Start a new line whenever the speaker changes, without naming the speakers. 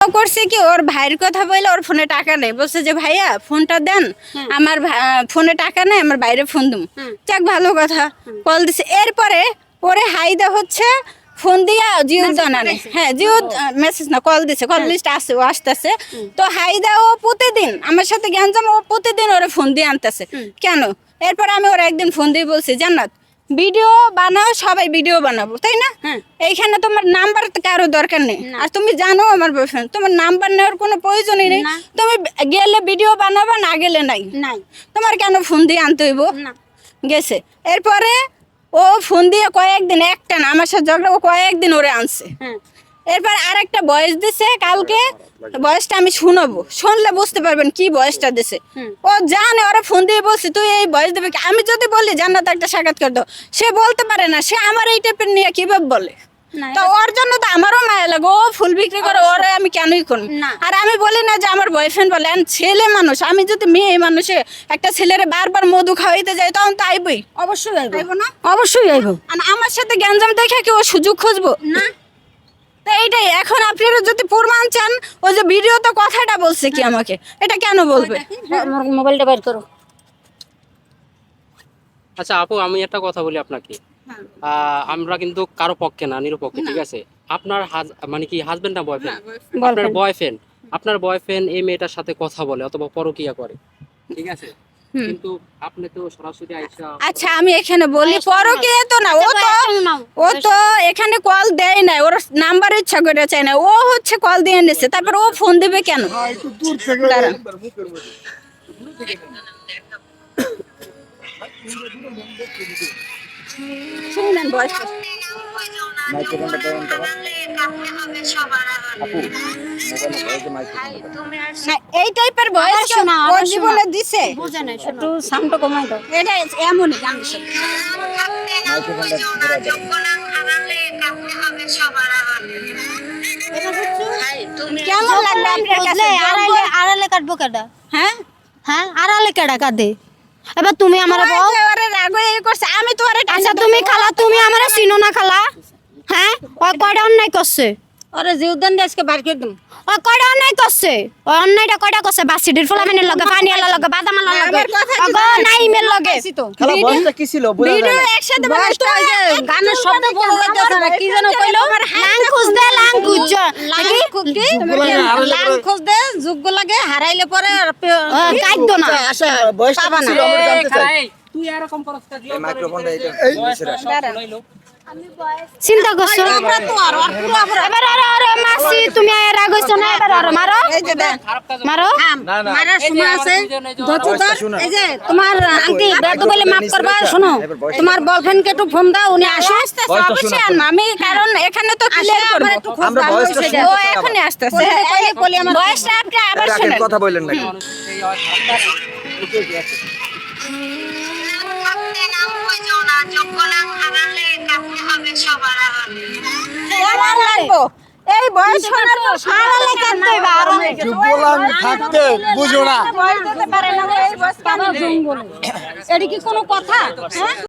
করছে কি ওর ভাইয়ের কথা বলে ওর ফোনে টাকা নেই, বলছে যে ভাইয়া ফোনটা দেন, আমার ফোনে টাকা নেই, আমার বাইরে ফোন দিম। যাক ভালো কথা, কল দিছে। এরপরে ওরে হাইদা হচ্ছে ফোন দিয়া জিও জানানে, হ্যাঁ জিও মেসেজ না কল দিছে, কল লিস্ট আছে, ও আসতেছে। তো হাইদা ও প্রতিদিন আমার সাথে গ্যাঞ্জাম, ও প্রতিদিন ওরে ফোন দিয়ে আনতেছে কেন। এরপর আমি ওর একদিন ফোন দিয়ে বলছি জান্নাত ভিডিও বানাও, সবাই ভিডিও বানাবো তাই না, এইখানে তোমার নাম্বার কারো দরকার নেই, আর তুমি জানো আমার বয়ফ্রেন্ড, তোমার নাম্বার নেওয়ার কোনো প্রয়োজনই নেই, তুমি গেলে ভিডিও বানাবা, না গেলে নাই, তোমার কেন ফোন দিয়ে আনতে হইব। গেছে এরপরে ও ফোন দিয়ে কয়েকদিন, একটা না আমার সাথে ঝগড়া, ও কয়েকদিন ওরে আনছে। এরপর আরেকটা বয়স দিছে কালকে, বয়সটা আমি শুনবো, শুনলে বুঝতে পারবেন কি বয়সটা দিছে। ও জানে, ওরা ফোন দিয়ে বলছে তুই এই বয়স দেবে, আমি যদি বলি জান্নাত একটা সাক্ষাৎকার দাও, সে বলতে পারে না, সে আমার এই টাইপের নিয়ে কিভাবে বলে। তো ওর জন্য তো আমারও মায়া লাগে, ও ফুল বিক্রি করে, ওরে আমি কেনই করব। আর আমি বলি না যে আমার বয়ফ্রেন্ড বলে, ছেলে মানুষ, আমি যদি মেয়ে মানুষে একটা ছেলেরে বারবার মধু খাওয়াইতে যাই, তখন তো আইবই,
অবশ্যই আইবো
না,
অবশ্যই আইবো।
আর আমার সাথে গ্যাঞ্জাম দেখে কি ও সুযোগ খুঁজবো না। তো এইটাই, এখন আপনারা যদি প্রমাণ চান, ওই যে ভিডিও তো কথাটা বলছে কি আমাকে, এটা কেন বলবে।
মোবাইলটা বের করো।
আচ্ছা আপু, আমি একটা কথা বলি আপনাকে, আমরা কিন্তু কারো পক্ষে না, নিরপেক্ষ, ঠিক আছে। আপনার মানে কি হাজবেন্ড না বয়ফ্রেন্ড? আপনার বয়ফ্রেন্ড, আপনার বয়ফ্রেন্ড এই মেয়েটার সাথে কথা বলে অথবা পরকীয়া করে, ঠিক আছে, কিন্তু আপনি তো সরাসরি আইসা।
আচ্ছা আমি এখানে বলি, পরকীয়া তো না, ও তো এখানে কল দেয় না, ওর নাম্বার ইচ্ছা করে চায় না, ও হচ্ছে কল দিয়ে নিছে, তারপর ও ফোন দিবে কেন। দাঁড়ান শুনলেন বয়সটা, এই টাইপের বয়স ওর জীবনে দিছে,
একটু সাউন্ডটা কমাই দাও।
এটা এমনই গানের সাথে। কেমন লাগবে আপনার কাছে?
আড়ালে কাটবো কেডা?
হ্যাঁ
হ্যাঁ আড়ালে কেডা কাটে? এবার তুমি আমার বল।
আমি তো
আচ্ছা তুমি খালা, তুমি আমারে চিনো না খালা? হ্যাঁ ওই কয়টা অন্যায় করছে?
ওরে জিউদান দিয়ে আজকে বার করে দিম।
ওই কয়টা অন্যায় করছে? ওই অন্যায়টা কয়টা করছে? বাসিডির ফলামেনের লগে, পানিয়ালার লগে, বাদামালার লগে, ওগো নাইমের লগে।
খালা বয়সটা কি ছিল?
ভিডিও একসাথে বানাইতো,
গানের শব্দ বড় হইতাছে না, কি যেন কইলো? লাং খুঁজ দে, লাং খুঁজ।
লাং খোঁজ দে, যোগ্য লাগে, হারাইলে পরে
কাইদো না।
আচ্ছা বয়সটা কি ছিল আমরা জানতে চাই।
তুই এরকম করছ কা?
এই মাইক্রোফোনটা এটা
চিন্তা করছো? এবার আরে মাসি তুমি এর আগে হইছো না, এবার আরে মারো,
এই যে দেখ
মারো।
মারার সময় আছে। এই যে তোমার আন্টি বেদ বলে মাফ করবা, শোনো তোমার বয়ফ্রেন্ডকে একটু ফোন দাও, উনি আসে। অবশ্যই আর আমি, কারণ এখানে তো ক্লিয়ার করব,
আমরা বয়সটা
ও এখনই আসতেছে। এই বলি আমার বয়সটা আপনি আবার শুনেন,
কথা বলেন না।
এই বয়স শোনার পর সারালে কাটতে হইবা,
থাকতে বুঝো না।
বয়স দিতে পারে না, এই বয়স কেন জঙ্গল, এটা কি কোনো কথা? হ্যাঁ